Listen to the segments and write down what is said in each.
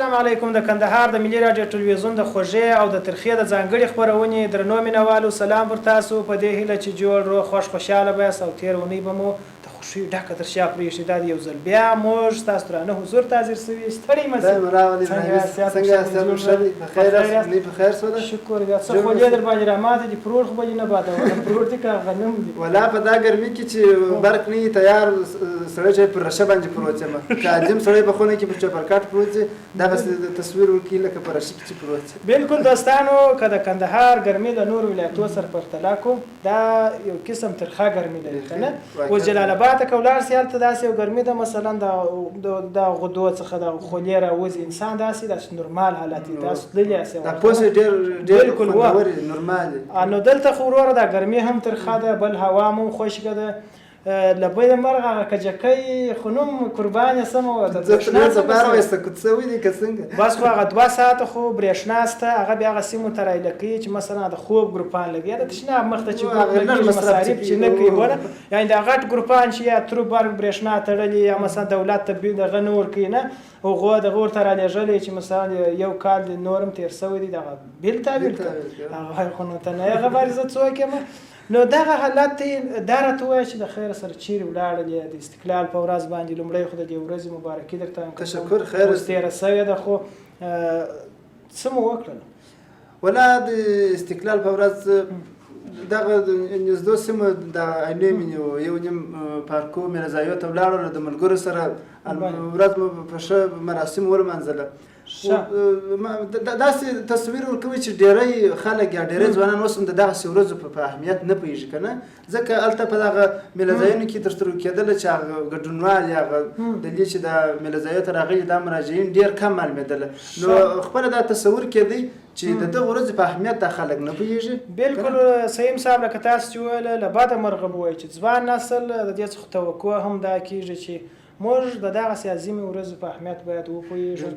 السلام علیکم. د کندهار د ملي راډیو ټلویزیون د خوږې او د ترخې د ځانګړي خپرونې درنو مینوالو سلام پر تاسو. په دې هیله چې جوړ روغ خوش خوشحاله بایاست او تېره اونۍ به مو د خوښیو ډکه تر شا پرېښي. دا د یو ځل بیا موږ ستاسو درانه حضور ته حاضر سوي. ستړی مه شئ. څنګه یاست؟ په خیر شوله؟ شکر بیا څه خولې در باندې راماته دي. پروړ خو به دې نه بادوه. پروړ دي که غنم دي؟ ولا په دا ګرمي کې چې برق نه وي تیار سړی چې پر رشه باندې پروت یم. که عادم سړی په خونه کې په چوپرکټ پروت وي دغسې تصویر ورکړي لکه په رشه کې چې پروت وي. بلکل دوستانو، که د کندهار ګرمي د نورو ولایتو سره پرتله کړو دا یو قسم ترخه ګرمي لري که نه. اوس جلال آباد ته که ولاړ سي هلته داسې یو ګرمي ده مثلا د غدو څخه د خولې راوځي انسان داسې نورمال حالت وي. تاسو تللي یاست دا پوسې ډېر خوندور نورمال دي. نو دلته خو وروره دا ګرمي هم ترخه ده، بل هوا هم خشکه ده. له بده مرغه هغه کجکۍ خو نوم قربان یې سمه زه سپاره وایسته کوڅه وي که څنګه بس خو هغه 2 ساعته خو برېښنا شته. هغه بیا هغه سیمو ته رایله کوي چې مثلا د خوب ګروپان لګي یا د تشناب مخ ته چې مصارف چې نه کوي ونه یعنې دا غټ ګروپان چې یا ترو برق برېښنا تړلي یا مثلا دولت ته دغه نه ورکوي نه هغو دغه ورته رالېږلی چې مثلا یو کال نورم تېر سوی دی دغه بیل تعبیر کړه. هغه خو نو ته نه یې خبر زه څوک یم. نو دغه حالت دا راته ووایه چې د خیر سره چیرې ولاړلې. د استقلال په ورځ باندې لومړی خو د دې ورځې مبارکي درته وایم. تشکر. خیر اوس تېره سوې ده خو څه مو وکړل؟ ولا د استقلال په ورځ دغه نږدې سیمه د عینې مې یو نیم پارکو میرزایو ته ولاړو د ملګرو سره ورځ مو په ښه مراسم ولمانځله. داسې تصویر ورکوي چې ډېری خلک یا ډېری ځوانان اوس هم د دغسې ورځو په اهمیت نه پوهېږي که نه. ځکه هلته په دغه میلهځایونو کې ترسره کېدله چې هغه ګډونوال یا هغه دلې چې د میلهځایو ته راغلي دا مراجعین ډېر کم معلومېدله. نو خپله دا تصور کېدی چې د دغه ورځې په اهمیت دا خلک نه پوهېږي. بلکل صحیح صاحب لکه تاسو چې وویله له بده مرغه به وایي چې ځوان نسل د دې څخه توقع هم دا کېږي چې موږ د دغسې عظیمې ورځو په اهمیت باید وپوهېږو.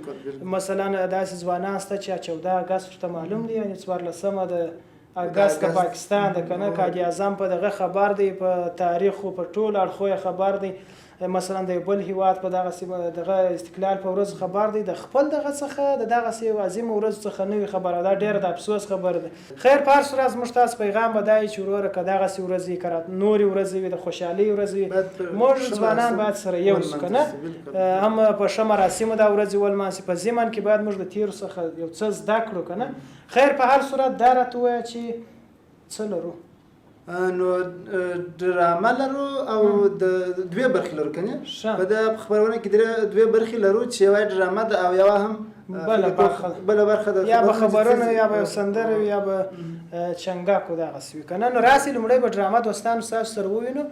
مثلا داسې ځوانان شته چې 14 اګست ورته معلوم دی یعنې 14مه د اګست د پاکستان د که نه قائد اعظم په دغه خبر دی، په تاریخو په ټولو اړخو یې خبر دی. مثلا د یو بل هیواد په دغسې دغه استقلال په ورځ خبر دی، د خپل دغه څخه د دغسې یو عظیمه ورځو څخه نه وي خبره. دا ډېره د افسوس خبره ده. خیر په هر صورت زموږ تاسو پیغام به دا وي چې وروره که دغسې ورځې که نورې ورځې وي د خوشحالۍ ورځې وي موږ ځوانان باید سره یو شو که نه هم په ښه مراسمو دا ورځې ولمانځي. په ضمن کې باید موږ د تېرو څخه یو څه زده کړو که نه. خیر په هر صورت دا راته ووایه چې څه لرو؟ نو ډرامه لرو او د 2 برخې لرو که نه. په دغه خپرونه کې 2 برخې لرو چې یوه ډرامه ده او یوه هم بله برخه ده. یا به خبرونه یا به سندره وي یا به چنګاکو دغسې وي که نه. نو راسئ لومړی به ډرامه دوستانو ستاسو سره ووینو.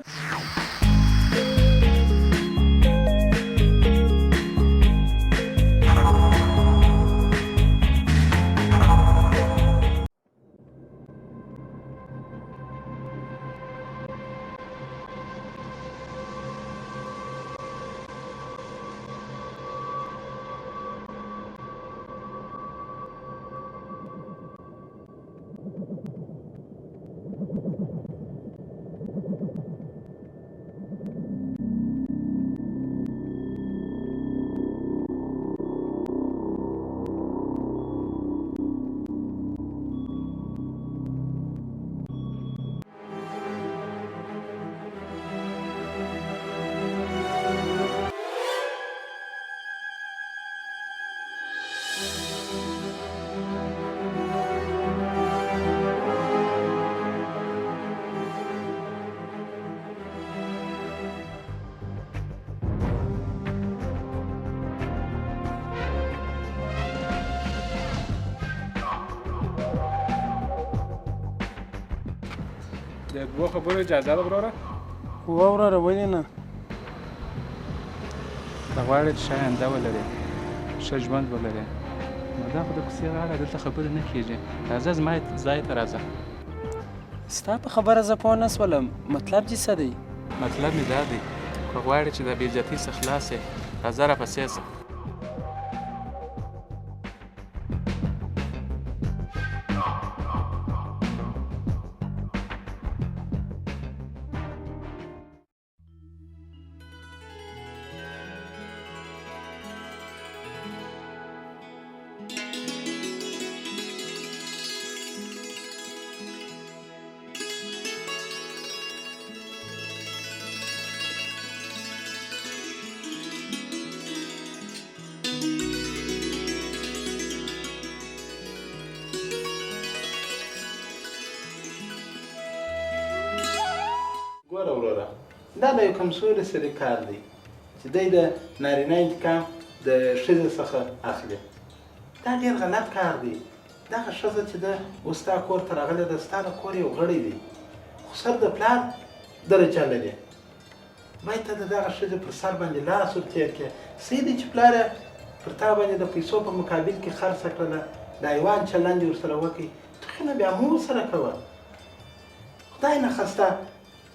د 2 خبرو اجازه ده وروره؟ وروره ولې نه؟ ته غواړې چې ښه آینده ولرې، ښه ژوند ولرې، نو دا خو د کوڅې غاړه دلته خبرې نه کېږي. راځه زما ځای ته راځه. ستا په خبره زه پوه نه شولم. مطلب دې څه دی؟ مطلب مې دا دی که غواړې چې د بېعزتۍ څخه خلاص یې راځه راپسې شه. ګوره وروره دا د یو کمزوري سړي کار دی چې دی د نارینه انتقام د ښځې څخه اخلي دا ډېر غلط کار دی دغه ښځه چې ده اوس ستا کور ته راغلې ده ستا د کور یو غړی دی خو سر د پلار درجه لري باید ته د دغه ښځې پر سر باندې لاس ور تېر کړې صحیح دی چې پلار یې پر تا باندې د پیسو په مقابل کې خرڅه کړله د حیوان چلند یې ورسره وکړي ته خو نه بیا مو ورسره کوه خدای نخواسته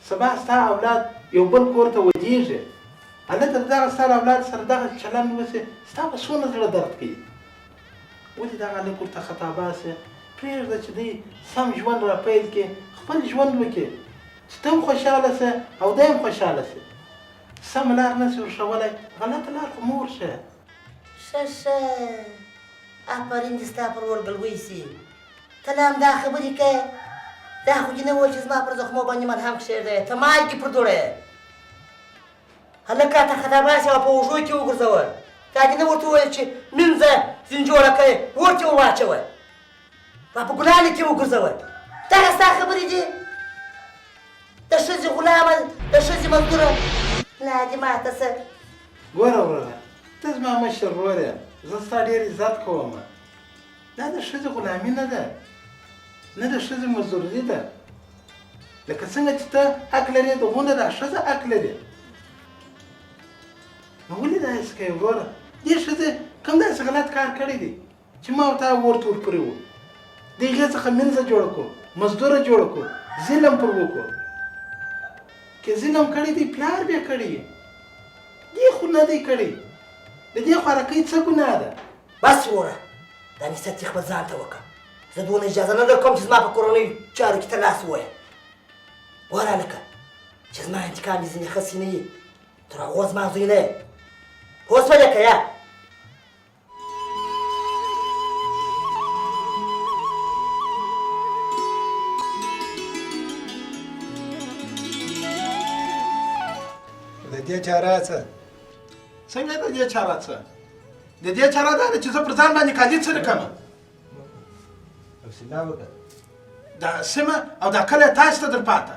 سبا ستا اولاد یو بل کور ته ودیږي هلته د دغه ستا اولاد سره دغه چلند وسي ستا به څونه زړه درد کوي ولې دغه هلک ورته خطا باسې پرېږده چې دی سم ژوند را پیل کړي خپل ژوند وکړي چې ته هم خوشحاله سه او دی هم خوشحاله سي سمه لار نسي ورښولی غلطه لار خو مه ورښیه ښه آفرین دې ستا پر ورګلوی سي ته لا همدا خبرې کوې دا خو دې نه وویل چې زما پر زخمو باندې مرهم کښېږدی ته مالګې پر دوړی هلک راته خطا باسې او په اوږو کې وګرځوه تا دې نه ورته وویل چې مینځه ځین جوړه کوې ورته ور واچوه را په ګلانې کې وګرځوه دغه ستا خبرې دي د ښځې غلامه د ښځې مزدوره لا دې ماته څه ګوره وروره ته زما مشر ورور یې زه ستا ډېر عزت کوم دا د ښځې غلامي نه ده نه د ښځې مزدوري ده لکه څنګه چې ته حق لرې دغونه دا ښځه حق لري نو ولې داسې کوې وروره دې ښځې کوم داسې غلط کار کړی دی چې ما او تا ورته ورپورې وو د هغې څخه مینځه جوړه کړو مزدوره جوړه کړو ظلم پر وکړو که ظلم کړی دی پلار بیا کړی یې دې خو نه دی کړی د دې خوارکۍ څه ګناه ده بس وروره دا نصیحت یې خپل ځان ته وکړه زه دونه اجازه نه درکوم چې زما په کورنیو چارو کې ته لاس ووایه ګوره هلکه چې زما انتقام دې ځینې خسي نه یي تر هغو زما زوی نه یې پوه شوې که یا د دې چاره څه څنګه د دې چاره څه د دې چاره دا ده چې زه پر ځان باندې کالي څه نه کوم حوصله وکړه دا سیمه او دا کلی تاسو ته در پاته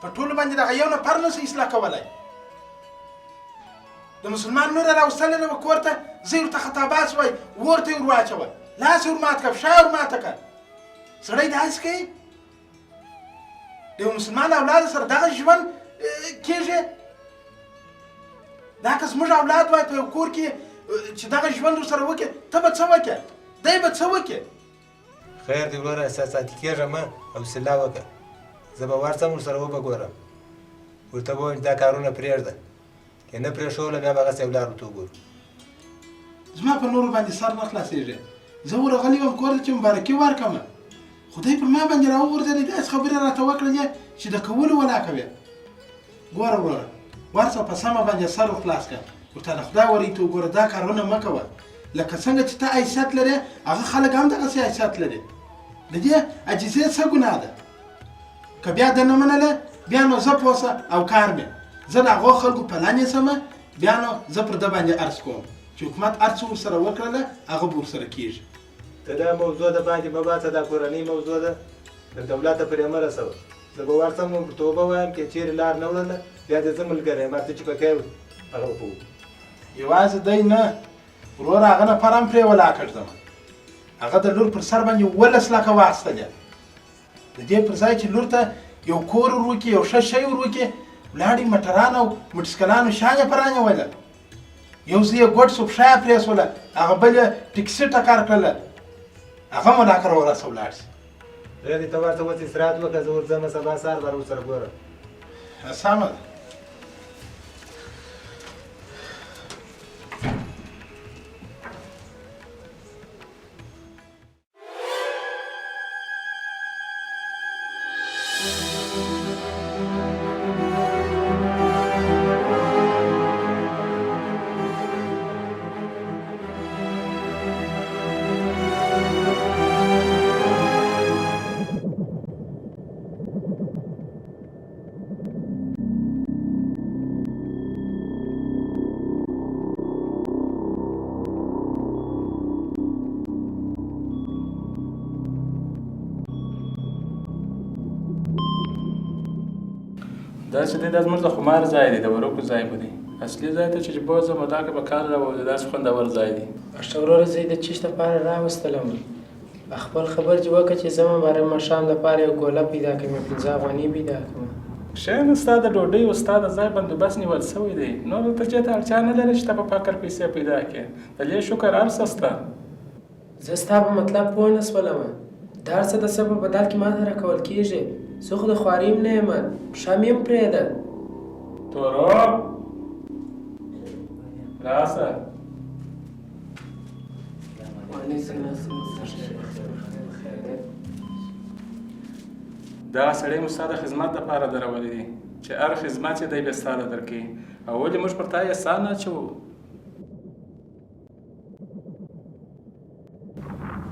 په ټولو باندې دغه یو نفر نسي اصلاح کولی د مسلمان نور راوستلی نه به کور ته زه یې ورته خطاباس وای ورته یې ور واچوه لاس یې ور مات کړه پښه یې ور ماته کړه سړی داسې کوي د یو مسلمان اولاد سره دغه ژوند کېږي دا که زموږ اولاد وای په یو کور کې چې دغه ژوند ورسره وکړي ته به څه وکړې دی به څه وکړي خیر دی وروره احساساتي کېږه مه حوصله وکړه زه به ورځم ورسره وبه ګورم ورته به وایم دا کارونه پرېږده که نه پرېښوله بیا به هغسې لار ورته وګورو زما په نورو باندې سر نه خلاصېږي زه ورغلی وم کور ته چې مبارکي ورکړم خدای پر ما باندې راوغورځېدی داسې خبرې راته وکړلې چې د کولو ولا کوې ګوره وروره ورځه په سمه باندې سر خلاص کړه ورته د خدای ورې ته وګوره دا کارونه مه کوه لکه څنګه چې ته حیثیت لرې هغه خلک هم دغسې حیثیت لري د دې عجیزې څه ګناه ده که بیا ده نه منله بیا نو زه پوه سه او کار مې زه د هغو خلکو پله نیسمه بیا نو زه پر ده باندې عرض کوم چې حکومت هر څه ورسره وکړله هغه به ورسره کېږي ته دا موضوع د باندې مه باسه دا کورنۍ موضوع ده د دولته پرې مه رسوه زه به ورځم ورته وبه وایم که چېرې لار نه وړله بیا د زه ملګری یم هر څه چې پکې هغه به کوو یوازې دی نه وروره هغه نفر هم پرې ولا کړدم هغه د لور پر سر باندې 12 لکه واخیستلې د دې پر ځای چې لور ته یو کور ور وکړي یو ښه شی ور وکړي ولاړې مټران او موټرسایکلانو شان یې پرانیوله یو ځای یې ګوډ سو پښه یې پرېښوله هغه بل یې ټکسي ټکار کړله هغه مو لا کره ورسه ولاړ شي ردې ته ورته اوس استراحت وکړه زه ورځم سبا سهار به ورسره ګورم سمه ده دا چې دی دا زموږ د خمار ځای دی، د ورکو ځای به دی. اصلي ځای ته چې بوځم دا که به کار راوځي، داسې خوندور ځای دی. اشته وروره زه یې د چیش دپاره راوستلم، خپل خبر چې وکړه چې زه به باره ماښام دپاره یو ګوله پیدا کړم، یو 15 افغانۍ پیدا کړم. ښه، ستا د ډوډۍ او ستا د ځای بندوبست نیول شوی دی، نور ته دې ته اړتیا نه لري چې ته په فقر پیسې پیدا کړې. د دې شکر هر څه شته. زه ستا په مطلب پوه نه شولم. دا هر څه د څه په بدل کې ما ته راکول کېږي. زه خو د خواریم نه یم، پښه مې هم پرېږده. تورو راسه. دغه سړی مو ستا د خدمت دپاره درولي دي چې هر خدمت یې دی بیا ستا له درکوي، او ولې موږ پر تا احسان اچوو؟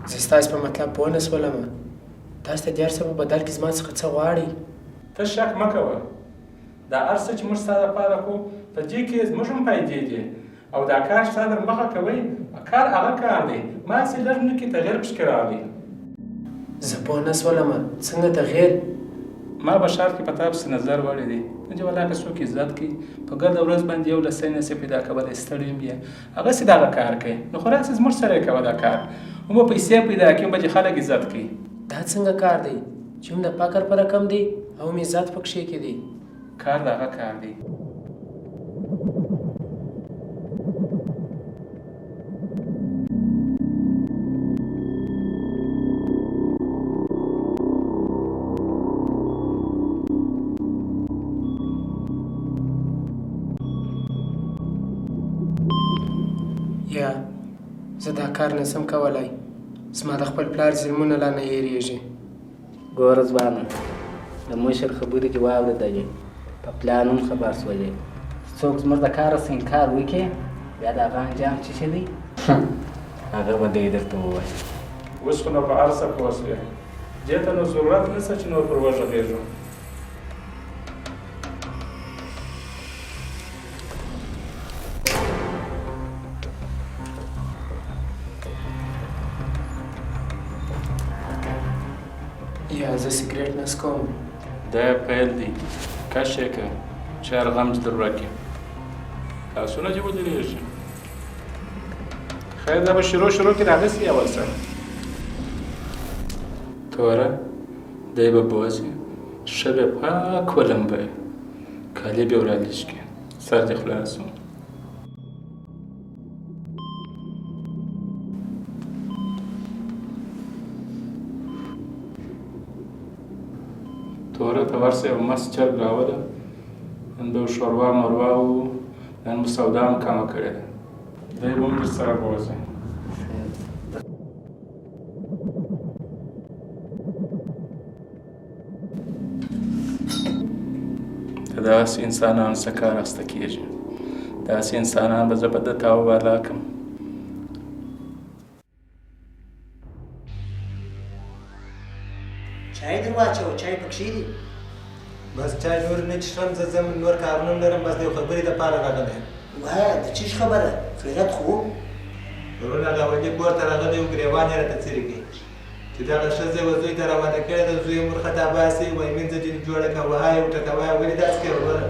زه ستاسې په مطلب پوه نه شولم. تاسې ته د هر څه په بدل کې زما څخه څه غواړئ؟ ته شک مه کوه، دا هر څه چې موږ ستا دپاره کوو په دې کې زموږ هم پیدې دي، او دا کار چې تا در مخه کوئ کار هغه کار دی، ما هسې لږ نه کې تغیر پشکې راغلی. زه پوه نه شولم څنګه تغیر؟ ما په ښار کې په تا پسې نظر وړی دی، چې والله که څوک عزت کوي په ګرده ورځ باندې یو لسی نسي پیدا کولی ستړی یم بیا هغسې دغه کار کوي، نو خو راسې زموږ سره یې کوه دا کار، هم به پیسې پیدا کړي، هم به چې خلک عزت کوي. دا څنګه کار دی چې هم د فقر په رقم دی او هم عزت پکښې کې دی؟ کار دغه کار دی. یا زه دا کار نشم کولی، زما د خپل پلار ظلمونه لا نه هېرېږي. ګوره ځوانه، د مشر خبرې دې واورېدلې، په پلان هم خبر شولې. څوک زموږ د کار څخه انکار وکړي بیا د هغه انجام څه شی دی هغه به دی درته ووایي. اوس خو نو په هر څه پوه شوې، دې ته نو ضرورت نشته چې نور پر وغږېږو. یا زه سګرټ نه څکوم. دا یې پیل دی، کش یې کړه چې هر غم چې در ورکړي. لاسونه دې ودرېږي. خیر دا به شروع کې راغسي اول سره. توره دی به بوځي، ښه به پاک ولمبوي، کالي به یې ورالېږ کړي، سر دې خلاص و. توره ته ورسه یو مست چرګ راوله، نن به شوروا مروا و، نن به سودا هم کمه کړې ده، دی به هم در سره بوځي. د داسې انسانانو څخه کار اخیسته کېږي، داسې انسانان به زه به ده ته حواله کړم. چای در واچوه، چای پکښې دي. بس چای نور نه څښم، زه ځم نور کارونه هم لرم، بس د یو خبرې دپاره راغلی یم. وایه د چیش خبره؟ خیرت خو وروڼه ګاونډي کور ته راغلی و، ګرېوان یې راته څیرې کړي چې دغه ښځه یې زوی ته روانه کړې ده، زوی یې مورخطا باسي، وایي مینځه دې جوړه کړه، وهه یې وټکه، وایه ولې داسې کوې وروره؟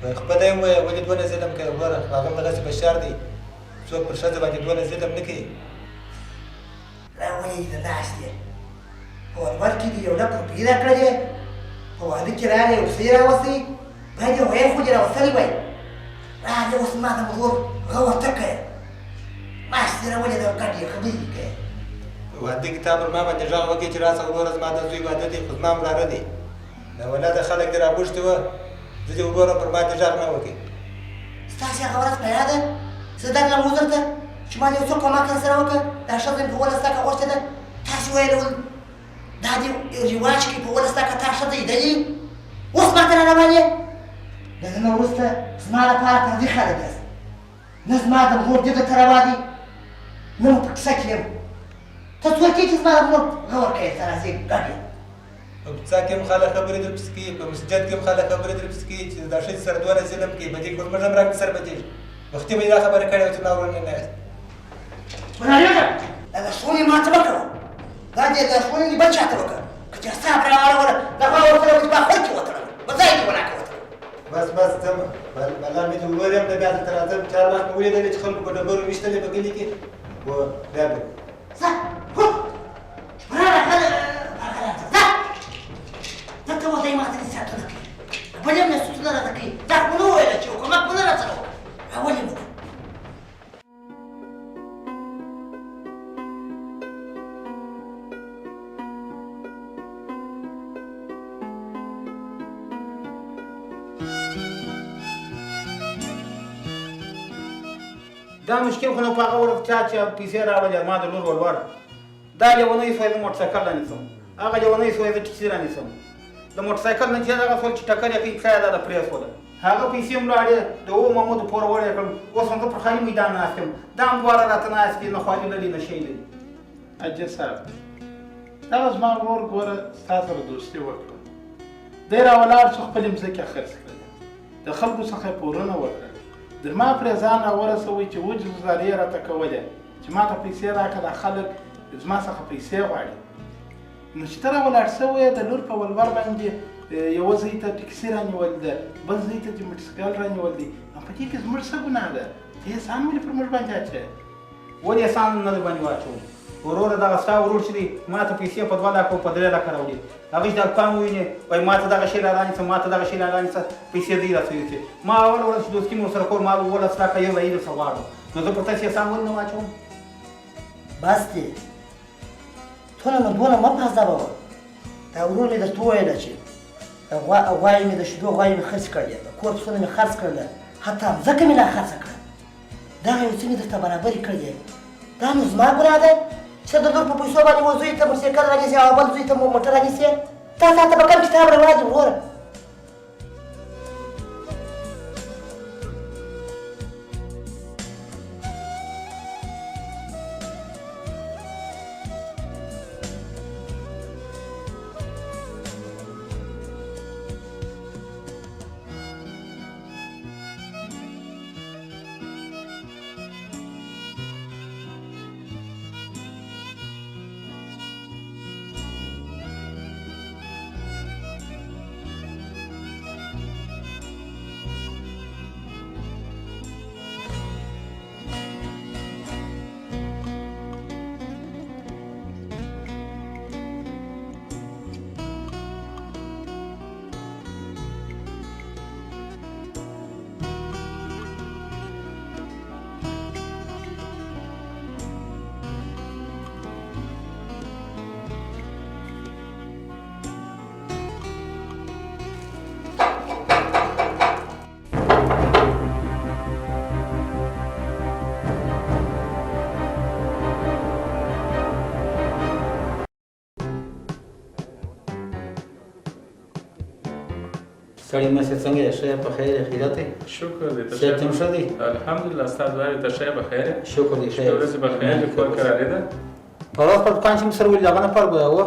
وایي خپله یې ووایه ولې دونه ظلم کوې وروره؟ هغه هم دغسې بشر دی، څوک پر ښځه باندې دونه ظلم نه کوي. راولې دې د ناست دی په ولور کې دې یو لک روپۍ راکړلې، په واده کې راغلی یو څه یې راوستی، باید یو غیر خو دې راوستلی وای. راغلې اوس ما ته ورور غور ته کوې، ماشي دې راولې د ګډې خبرې کوې. واده کې تا پر ما باندې غږ وکړې چې راسه وروره زما د زوی واده دی، خو زما هم وراره دی. ناولاده خلک دې رابوښتي وه، زه دې وروره پر ما دې غږ نه وکړې. ستاسې هغه ورځ په یاده زه درغلم حضور ته چې ما دې یو څه کومک راسره وکړه، دا ښځه مې په اوله ستا که غوښتې ده، تاسې ویلي ول دا دې رواج کې په اوله ستا که تا ښځه لیدلي، اوس ما ته را روانې. د ده نه وروسته زما لپاره پردي خلک یاست، نه زما د مور دې درته روا دي، نه مو په کیسه کې یم. ته څوک یې چې زما د مور غور کوې، ته راځې ګډ یې. په کوڅه کې هم خلک خبرې در پسې کوي، په مسجد کې هم خلک خبرې در پسې کوي چې دا ښځې سره دونه ظلم کوي، په دې کې زموږ هم رنګ سر بدېږي. وختي به یې دا خبره کړې وه چې ما ورونه نه یاست. ورارېږه دا لارښوونې ما ته مه کوه، دا دې لارښوونې دې بل چا ته وکړه، که چېرته ستا پرې راواړوله د هغه ورسره به چې ما خور کې وتړله. په ځای کې ولاکه وته بس ځم بلا مې ته ورور یم د بیا درته راځم 4 لاک مې ولیدلې چې خلکو په ډبرو ویشتلې په کلي کې و بیا به ځه هو راغله ځه دته وته ما ته ساتنه کوي بلې مې ستونه راته کوي دا خو نو ویل چې حکومت مونږ راځو اولې مونږ دا مشکل خو نو په هغه ورځ چا چې پیسې راوړلې ما د لور ولور دا لیونۍ سوی د موټر سایکل رانیسم هغه لیونۍ سوی د ټکسي رانیسم د موټر سایکل نه چې هغه څوک چې ټکر یې کوي ښایي دا د پرېښوده هغه پیسې هم لاړې د محمود پور وړې کړم اوس هم زه پر خالي میدان ناست یم دا هم دواړه راته ناست دي نه خواري لري نه شی لري اجل صاحب دغه زما ورور ګوره ستا سره دوستي وکړه دی راولاړ شو خپلې مځکې خرڅ کړلې د خلکو څخه یې پورونه وکړل در ما پرې ځان راورسوئ چې وجه ګزارې راته کولې چې ما ته پیسې راکړه دا خلک زما څخه پیسې غواړي نو چې ته راولاړ شوی د لور په ولور باندې یوه ځای ته ټکسي رانیول ده بل ځای ته د موټرسایکل رانیول دی نو په دې کې زموږ څه ګناه ده ته احسان ولې پر موږ باندې اچوې ولې احسان نه در باندې واچوم وروره دغه ستا ورور چې دی ما ته پیسې په 2 لاکه او په 3 لاکه راوړي هغه چې دا پام وویني وایي ما ته دغه شی رانیسه ما ته دغه شی رانیسه پیسې دی راسوي ما اول ورځ چې دوستي مې ورسره کول ما 12 لاکه یو ځای درڅه غواړم نو زه پر تاسې احسان ولې نه واچوم بس دی ته نه دونه مه پازدوه دا ورور مې درته وویله چې غوايي مې د شیدو غوايي مې خرڅ کړې د کور پسونه مې خرڅ کړله حتی مځکه مې لا خرڅه کړه دغه یو څه مې درته برابرې کړې دا نو زما ګناه ده چې د لور په پیسو باندې یو زوی ته موټرسایکل رانیسې او بل زوی ته موټر رانیسې تا ته به کوم کتاب رواج وروره سړی مې څنګه یې ښه په خیر خیرات یې شکر دې صحت هم ښه دی الحمدلله ستا دعاوې ته ښه یې بخیر یې شکر دی ښه شپه ورځې بخیر دې کور کې راغلې ده پرواز پر دکان چې مې سره ولید هغه نه فرق و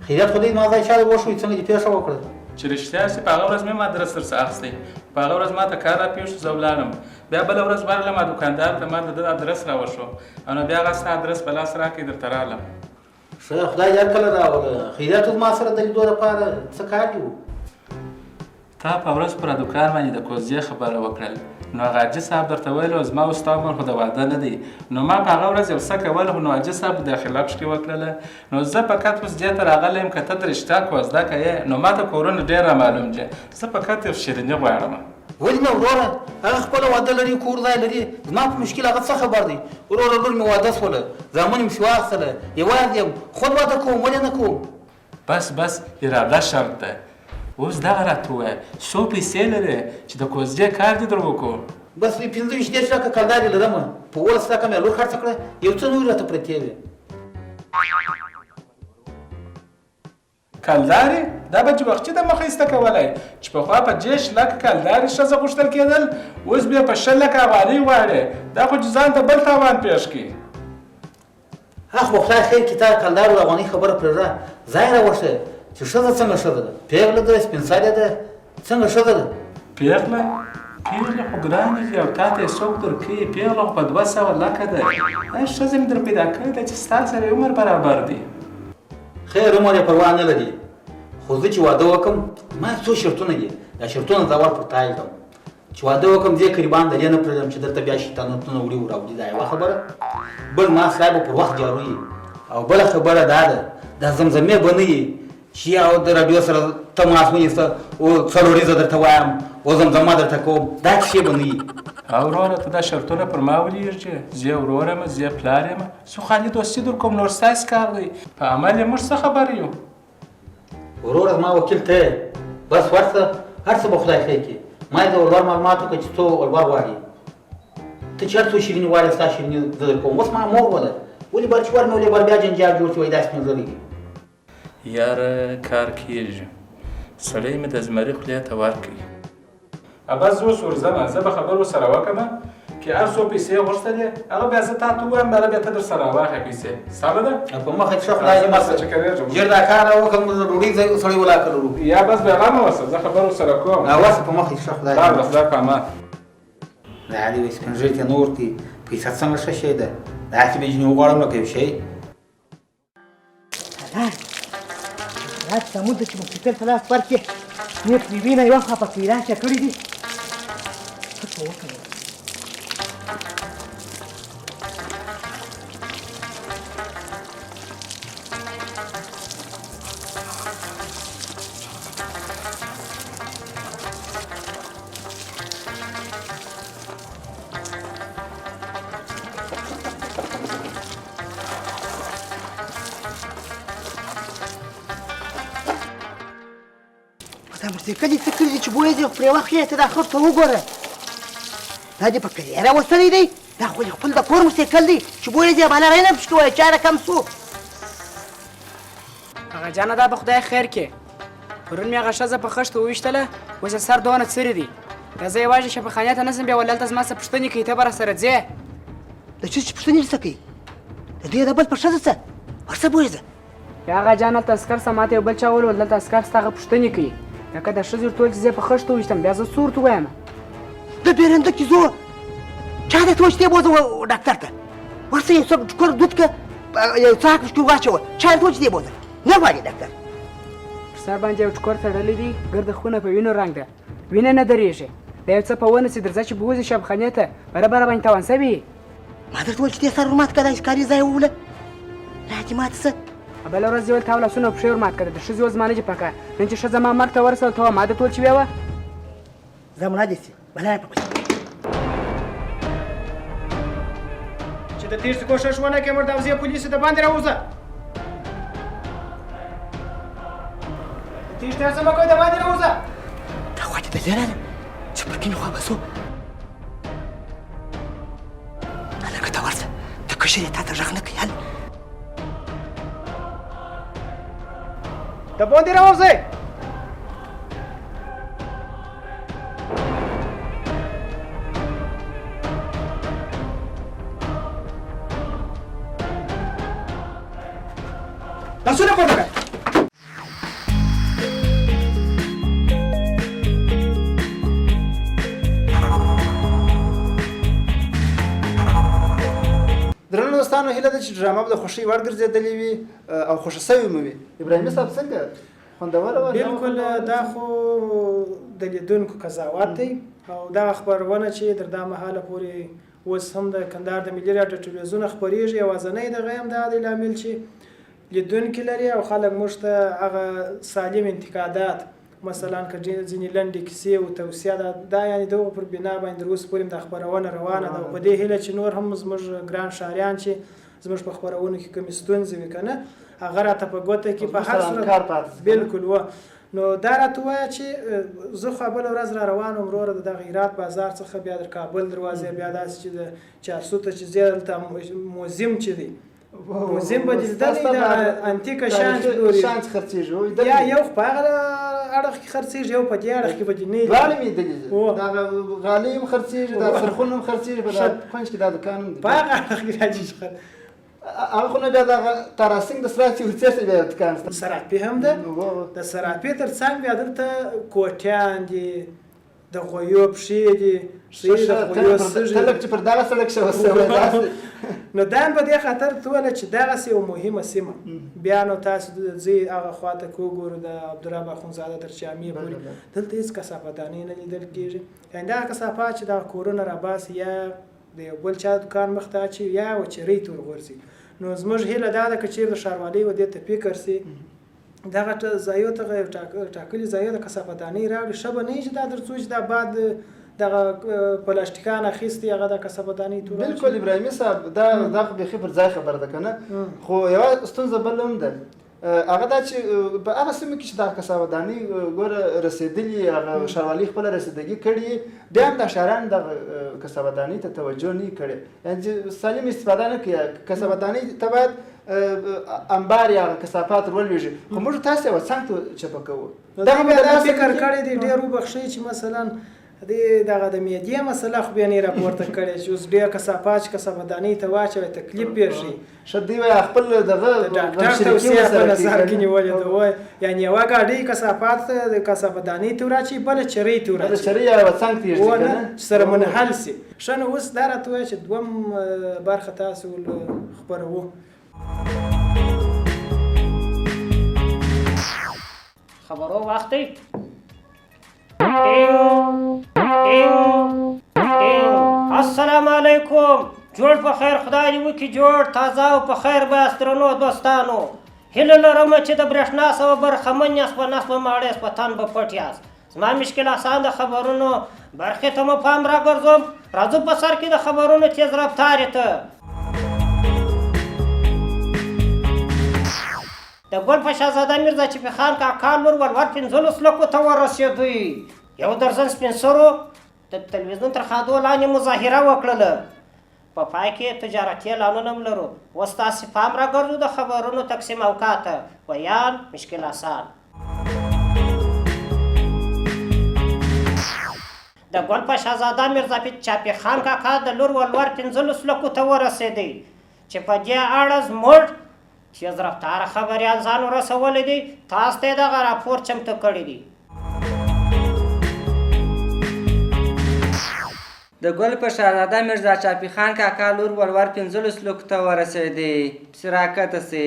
خیرات خو دې نو ځای چا وشوي څنګه دې پیښه وکړه چې رښتیا سي په هغه ورځ مې ما درس درڅه اخیستی په هغه ورځ ما ته کار راپېښ شو زه ولاړم بیا بله ورځ ورغلم ما دوکاندار ته ما د ده ادرس راوښو او نو بیا هغه ستا ادرس په لاس راکړې درته راغلم ښه خدای دې هر کله راوله خیرات ما سره د لیدو لپاره څه کار دي تا په ورځ پر دوکان باندې د کوزدې خبره وکړل نو هغه حاجي صاحب درته ویل زما او ستا عمر خو د واده نه دی نو ما په هغه ورځ یو څه کول خو نو حاجي صاحب داخله پشکې وکړله نو زه فقط اوس دې ته راغلی یم که ته د رښتیا کوزده کوې نو ما ته کورونه ډېر رامعلوم دي زه فقط یو شیریني غواړم ولې نه وروره هغه خپله واده لري کور ځای لري زما په مشکل هغه څه خبر دی وروره لور مې واده شوله زامن مې شي واخیستله یوازې یم خود واده کوم ولې نه کوم بس اراده شرط ده اوس دغه راته ووایه څو پیسې لرې چې د کوزدې کار دې در وکړو بس 15 لکه کلدار یې لرم په 12 لکه مې لور خرڅه کړه یو څه نورې راته پرتې وې کلدارې دا به جوبخچي د مخه ایسته کولی چې پخوا په 10 لکه کلدارې ښځه غوښتل کېدل اوس بیا په 6 لکه افغانۍ غواړې دا خو ځان ته بل تاوان پېښ کړي اخ به خدای خیر کړي تا کلدار د افغانۍ خبره پرېږده ځای راوښته چې ښځه څنګه ښځه ده پېغله ده سپین سالې ده څنګه ښځه ده پېغله خو ګرانې دي او تا ته یې څوک درکوي پېغله خو په 200 لکه ده دا ښځه مې در پیدا کړې ده چې ستا سره عمر برابر دی خیر عمر یې پروا نه لري خو زه چې واده وکړم ما څو شرطونه دي دا شرطونه زه ور پر تایل کړم چې واده وکړم دې قریبان دلې نه پرېږدم چې دلته بیا شیطانتونه وړي وراوړي دا یوه خبره بل ما سړی به پر وخت جارو وي او بله خبره دا ده دا زمزمې به نه وي چې او د راډیو سره تماس ونیسه او څلوریزه درته وایم او زمزمه درته کوم دا کیسې به نه وي او وروره ته دا شرطونه پر ما ولېږدې زه ورور یم زه پلار یم زه خالي دوستي در کوم نور ستاسې کار دی په عمل یې موږ څه خبر یو وروره زما وکیل ته بس ورشه هر څه به خدای خیر کړي ما یې د ولور معلومات وکړه چې څو ولور غواړي ته چې هر څو شیریني غواړې ستا شیریني زه در کوم اوس ما مور وله ولې بل چې ور مې ولې بل بیا جنجال جوړ شي وایي داسې پنځلې دي یاره کار کېږي سړی مې د زمري خولې ته ورکوي بس زه اوس ورځمه زه به خبر ورسره وکړم که هر څو پیسې غوښتلې هغه بیا زه تا ته ووایم هغه بیا ته در سره راواخلې پیسې سمه ده په مخه ښه خدای دې مه ژر دا کار وکړم د ډوډۍ ځای سړی ولا کړلو یا بس بېغمه اوسه زه خبر ورسره کوم اوسه په مخه ښه خدای دا د خدای په امان دا علي وایي سپین ږیري ته نه ورکوي پیسه څنګه ښه شی ده داسې به جنې وغواړم لکه یو شی راځه سمود چې موسیقل ته لاس ورکړې نیت مې وینه یوه خوا پکې راشه کړي دي څه په وکړې دا موسیقل یې څه کړي دي چې بوی دې پرې واخلې ته دا خر ته وګوره دا دې په کلي راوستلی دی دا خو دې خپل د کور موسیقل دی چې بوی دې بالا رانه پشکې وایي چاره کم سو هغه جانه دا به خدای خیر کړي پرون مې هغه ښځه په خښته وویشتله اوس یې سر دونه څري دي دا زه یوازې شفاخانې ته نه ځم بیا ولې هلته زما څه پوښتنې کوي ته به راسره ځې د چا چې پوښتنې څه کوي د دوی د بل په ښځه څه ورڅه بوځه بیا هغه جان هلته عسکر څه ماته یو بل چا ولول دلته عسکر ستا هغه پوښتنې کوي لکه د ښځې ورته وویل چې زه په خښته وویشتم بیا زه څه ورته ووایم د بیرنده کې زو چا درته وویل چې دی بوځه ډاکټر ته ورڅه یو څه ټوکر دود که یو څه حق پشکې واچوه چا درته وویل چې دی بوځه نه غواړي ډاکټر پر سر باندې یو ټوکر تړلی دی ګرده خونه په وینو رنګ ده وینه نه درېږي دا یو څه په ونه چې درځه چې بوځي شبخانې ته برابره باندې تاوان سوي ما درته وویل چې دې سر ور مات کړه داسې کاري ځای ووله لا دې ماته څه بله ورځ دې ویل تا لاسونه او پښې ور مات کړه د ښځې اوس زما نه دي پکه نن چې ښځه ما مرګ ته ورسوله ته ما درته ویل چې ویې وه زه مړه دې سي بلا یې په چې د تېښتې کوښښ ونه کړې مرداوزي پولیسو د باندې راوځه د تېښتې هڅه مه کوئ د باندې راوځه دا خوا دې دلې راله چې پر کیڼې خوا به ځو هلکه ته ورځه د کشر یې تا ته غږ نه کوي هل د باندې راوځئ لاسونه پورته کړئ درنو دوستانو هیله ده چې ډرامه به د خوښۍ وړ ګرځېدلې وي او خوښه سوې مو وي ابراهیمي صاحب څنګه خوندوره وه بالکل دا خو د لیدونکو قضاوت دی او دغه خپرونه چې تر دا مهاله پورې اوس هم د کندهار د ملي راډیو ټلویزیون خپرېږي یوازینی دغه هم دا دی لامل چې لیدونکي لري او خلک موږ ته هغه سالم انتقادات مثلا که ځینې لنډې کیسې او توصیه دا یعنې دغو پر بنا باندې تر اوسه پورې دا خپرونه روانه ده او په دې هیله چې نور هم زموږ ګران ښاریان چې زموږ په خپرونو کې کومې ستونزې وي که نه هغه راته په ګوته کې په هر صورت بالکل و نو دا راته ووایه چې زه خو بله ورځ را روان وم وروره د دغه هرات بازار څخه بیا د کابل دروازې بیا داسې چې د چارسو ته چې ځې دلته موزیم چې دی موزیم به دې لیدلی د انتیکه شیان چې پلوري یا یو خو په هغه اړخ کې خرڅېږي یو په دې اړخ کې به دې نه دواړه مې لیدلي دي دغه غالۍ هم خرڅېږي دا سرخونه هم خرڅېږي په دا کونج کې دا دوکان هم دی په هغه اړخ کې راځي هغه خو نه بیا دغه تاراسینګ د سراتي ورڅېرته بیا دوکان شته سراپي هم ده د سراپي تر څنګ بیا دلته کوټیان دي د غویو پښې دي تلک چې پر دغه سړک شوی نو دا په دې خاطر توله چې دغسې یو مهمه سیمه بیا نو تاسو ځئ هغه خواته که وګورو د عبدالرب اخندزاده تر جامع پورې دلته هېڅ کثافتدانۍ نه لیدل کېږي یعنې دغه کثافات چې دغه کورونه راباسي یا د یو بل چا دکان مخ ته اچوي یا وچرۍ ته ورغورځي نو زموږ هیله دا ده که چېرې د ښاروالۍ و دې ته فکر سي دغه ځایو ته ټاکلي ځایو د کثافتدانۍ راوړي ښه به نه وي چې دا تر څو چې دا باد دغه پلاستیکان اخیستي هغه د کثافتدانۍ تور بالکل ابراهیمي صاحب دا خو بیخي پر ځای خبره ده که نه خو یوه ستونزه بل هم ده هغه دا چې په هغه سیمو کې چې دا کثافتدانۍ ګوره رسېدلي هغه ښاروالۍ خپله رسیدګي کړي بیا هم د ښاریانو دغه کثافتدانۍ ته توجه نه کړې یعنې چې سالم استفاده نه کوي کثافتدانۍ ته باید انبار یا کثافات ولوېږي خو موږ تاسې یوه څنګ ته چپه کوو دغه بیا دا فکر کړی دی ډېر وبخښئ چې مثلا دغه د معدې مسله خو بیا نه یې راپورته کړې چې اوس ډېر کثافات چې کثافتدانۍ ته واچوئ تکلیف پېښ شي ښه دوی وایي خپل دغه ډاکټر توصیه په نظر کې نیولې ده وایي یعنې یوه ګاډۍ کثافات د کثافتدانۍ ته ور اچوي بله چرۍ ته ور اچوي چرۍ یا یوه څنګ ته یې ږدي که نه چې سره منحل سي ښه نو اوس دا راته وایه چې دویم برخه تاسو خپروو خبرو وخت دی السلام علیکم جوړ په خیر خدای دې وکړي جوړ تازه او په خیر بس درنو دوستانو هیله لرم چې د برېښنا سوه برخمن یاست په نس به ماړه یاست په تن به پټ یاست زما مشکل آسان د خبرونو برخې ته مو پام راګرځوم راځو په سر کې د خبرونو تیز رفتارې ته د ګل په شهزاده میرزا چپي خان کاکا لور ولور 15 لکو ته ورسېدی یو درزن سپین سرو د تلویزیون تر خادو لاندې مظاهره وکړله په پای کې تجارتي اعلانونه هم لرو اوس تاسې پام راګرځو د خبرونو تقسیم اوقات ته ویان مشکل آسان د ګل په شهزاده میرزا چاپي خان کاکا د لور ولور 15 لکو ته ورسېدی چې په دې اړه زموږ تیز رفتاره خبریال ځان ورسولی دی تاسو ته یې دغه راپور چمتو کړی دی د ګل په شهزاده میرزا چاپي خان کاکا لور ولور 15 لکو ته ورسېدی پسې راکته سي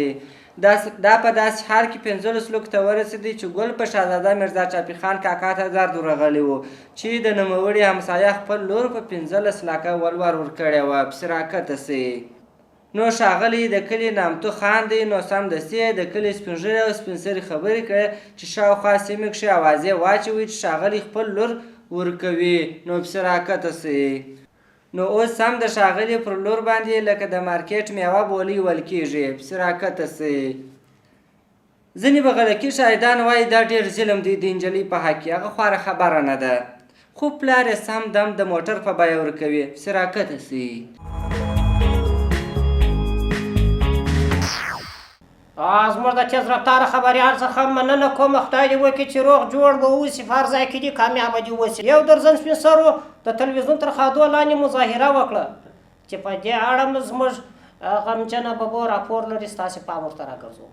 دا په داسې حال کې 15 لکو ته ورسېدی چې ګل په شهزاده میرزا چاپي خان کاکا ته درد ورغلی و چې د نوموړي همسایه خپل لور په 15 لکه ولور ورکړې وه پسې راکته سي نو ښاغلی د کلي نامتو خان دی نو سمدستي یې د کلي سپین ږیري او سپین سرې خبرې کړې چې شاوخوا سیمې کښې اوازې واچوي چې ښاغلی خپل لور ورکوي نو پسې راکته سي نو اوس هم د ښاغلي پر لور باندې لکه د مارکېټ میوه بولۍ ول کېږي پسې راکته سي ځینې به غلکي شاهدان وایي دا ډېر ظلم دی د نجلۍ په حق کې هغه خواره خبره نه ده خو پلار یې سم دم د موټر په بیه ورکوي پسې راکته سي زموږ د تیز رفتاره خبریال څخه مننه کوم خدای دې وکړي چې روغ جوړ به اوسي په هر ځای کې دې کامیابه دې اوسي یو درزن سپین سرو د تلویزیون تر خادو لاندې مظاهره وکړه چې په دې اړه زموږ غمجنه ببو راپور لري ستاسې پام ورته راګرځو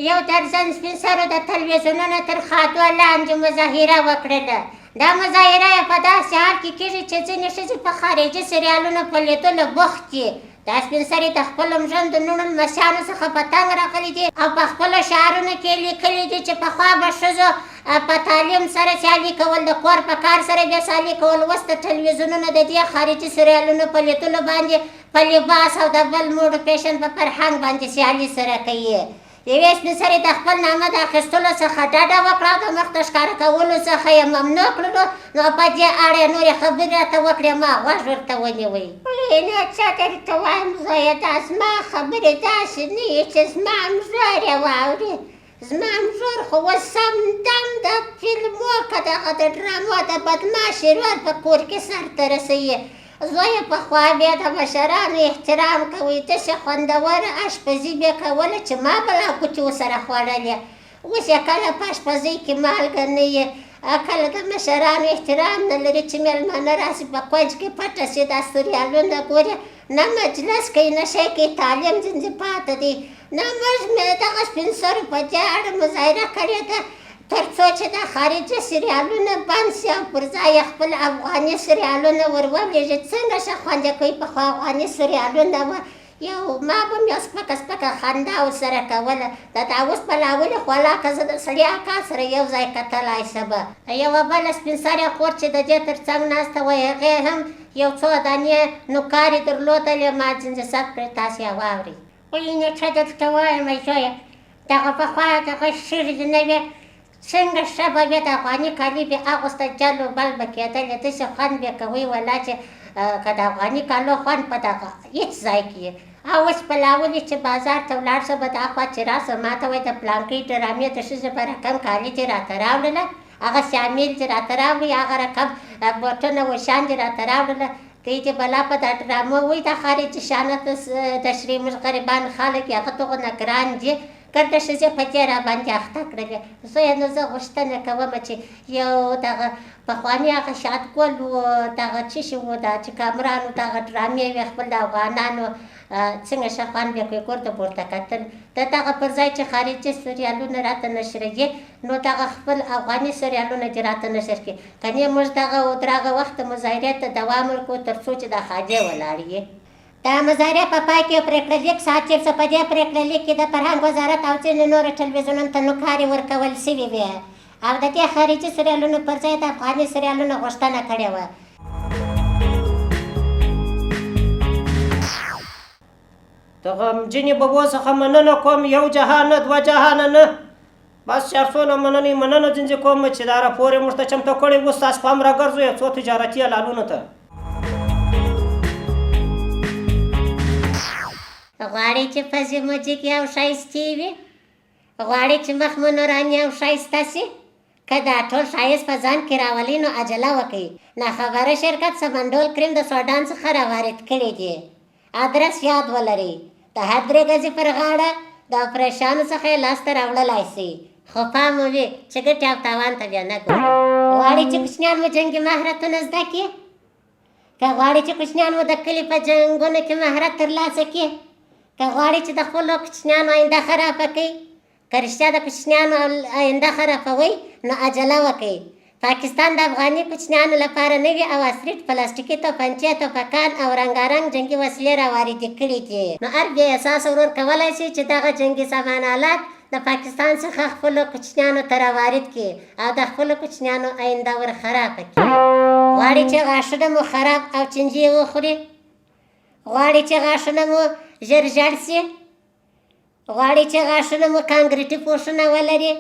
یو درزن سپین سرو د تلویزیونونو تر خادو لاندې مظاهره وکړله دا مظاهره یې په داسې حال کې کېږي چې ځینې ښځې په خارجي سریالونو په لیدلو بوخت دي دا سپین سرې د خپلو ژوندونو لمسیانو څخه په تنګ راغلي دي او په خپلو شعرونو کې لیکلي دي چې پخوا به ښځو په تعلیم سره سیالي کول د کور په کار سره بیا سیالي کول اوس د تلویزیونونو د دې خارجي سریالونو په لیدلو باندې په لباس او د بل موډ فیشن په فرهنګ باندې سیالي سره کوي یوې سپین سرې د خپل نامه د اخیستلو څخه ډډه وکړه او د مخ د ښکاره کولو څخه یې ممنوع کړلو نو په دې اړه یې نورې خبرې راته وکړې ما غوږ ورته ونیوی نه څه درته وایم زویه دا زما خبرې داسې نه وي چې زما مژور یې واوري زما مژور خو اوس سمدم د فلمو که دغه د ډرامو د بدماشي رول په کور کې سرته رسوي زویه پخوا بیا د مشرانو احترام کوئ داسې خوندوره اشپزي بیا کوله چې ما به لا ګوتې ورسره خوړلې اوس یې کله په اشپزۍ کې مالګه نه یې کله د مشرانو احترام نه لري چې مېلمانه راسي په کونج کې پټه سي دا سریالونه ګوري نه مجلس کوي نه شی کوي تعلیم ځینځې پاته دی نه موږ مې دغه سپین سرو په دې اړه مظاهره کړې ده تر څو چې د خارجي سریالونه بند سي او پر ځای یې خپل افغاني سریالونه ور ولېږي څنګه ښه خوند یې کوي پخوا افغاني سریالونه وه یو ما به هم یو سپکه خندا ورسره کوله دا اوس په لاولې خولاکه زه د سړي اکا سره یو ځای کتلی شمه یوه بله سپین سرې خور چې د دې تر څنګ ناسته وه هغې هم یو څو دانې نوکارې درلودلې ما ځینځې ثبت کړې تاسې یې واورئ وایي نیټه درته وایم زویه دغه پخوا دغه ښځې نه وې څنګه ښه به وې د افغاني کالي به اغوسته جل و بل به کېدلې داسې خوند به کوي ولا چې که د افغاني کالو خوند په دغه هېڅ ځای کې او اوس په لاولې چې بازار ته ولاړ شه به دا خوا چې راسه ما ته وایي د پلانکۍ ډرامې د ښځې به رقم کالي دې راته راوړله هغه شامل دې راته راوړي هغه رقم بوټونه و شان دې راته راوړله دوی دې بلا په دا ډرامه وایي د خارجي شانه د شري موږ غریبان خلک یې هغه دغونه ګران دي ګرده ښځې په دې راباندې اخته کړلې زویه نو زه غوښتنه کوم چې یو دغه پخواني هغه شادګل و دغه څه شي و دا چې کامرانو دغه ډرامې وې خپل د افغانانو څنګه ښه خوند به کوي کور ته پورته کتل د دغه پر ځای چې خارجي سریالونه راته نشرېږي نو دغه خپل افغاني سریالونه دې راته نشر کړي کنې موږ دغه تر هغه وخته مظاهرې ته دوام ورکړو تر څو چې دا خاجې ولاړې وي دا مظاهرې په پای کې پرېکړه لیک صادر شو په دې پرېکړه لیک کې د فرهنګ وزارت او ځینې نورو ټلویزیونونو ته نوکارې ورکول سوي وې او د دې خارجي سریالونو پر ځای د افغاني سریالونو غوښتنه کړې وه د غمجنې ببو څخه مننه کوم یو جهانه دوه جهانه نه بس چارڅونه مننه ځینځې کوم چې دا راپور یې موږ ته چمتو کړی اوس تاسو پام راګرځوئ څو تجارتي اعلانونو ته غواړئ چې پزې موجیکې او ښایستې وي غواړئ چې مخ مو نوراني او ښایسته سي که دا ټول ښایست په ځان کې راولي نو عجله وکړئ ناخبره شرکت سمنډول کریم د سوډان څخه راوارد کړی دی ادرس یاد ولرئ د هر 3 ګزې پر غاړه د اپریشانو څخه یې لاسته راوړلی سئ خو پام مو وي چې ګټې او تاوان ته بیا نه ګورئ غواړئ چې کوچنیان مو جنګي مهارتونه زده کړي که غواړئ چې کوچنیان مو د کلي په جنګونو کې مهارت ترلاسه کړي که غواړئ چې د خپلو کوچنیانو آینده خرابه کړئ که رښتیا د کوچنیانو آینده خرابوئ نو عجله وکړئ پاکستان د افغاني کوچنیانو لپاره نوي او عصري پلاستیکي توپنچې توپکان او رنګارنګ جنګي وسلې راواردې کړي دي نو هر بې احساسه ورور کولی شي چې دغه جنګي سامان آلات د پاکستان څخه خپلو کوچنیانو ته راوارد کړي او د خپلو کوچنیانو آینده ور خرابه کړي غواړئ چې غاښونه مو خراب او چنجې وخوري غواړئ چې غاښونه مو ژر ژړ سي غواړئ چې غاښونه مو کانکریټي پوښونه ولري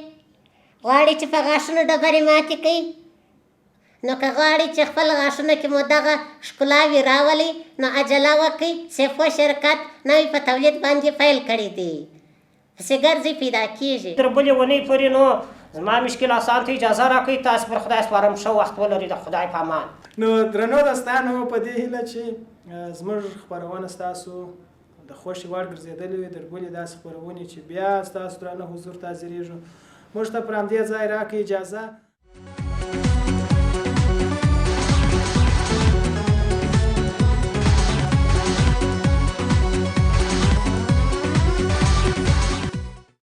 غواړئ چې په غاښونو ډبرې ماتې کوي نو که غواړئ چې خپل غاښونو کې مو دغه ښکلاوې راولئ نو عجله وکړئ سیفو شرکت نوی په تولید باندې پیل کړی دی پسې ګرځئ پیدا کېږي تر بلې ونې پورې نو زما مشکل اسان ته اجازه راکړئ تاسو پر خدای سپارم ښه وخت ولرئ د خدای په امان نو درنو دوستانو په دې هیله چې زموږ خپرونه ستاسو د خوښې وړ ګرځېدلې وي درګولې داسې خپرونې چې بیا ستاسو درانه حضور ته حاضرېږو موږ ته پر همدې ځای راکړئ اجازه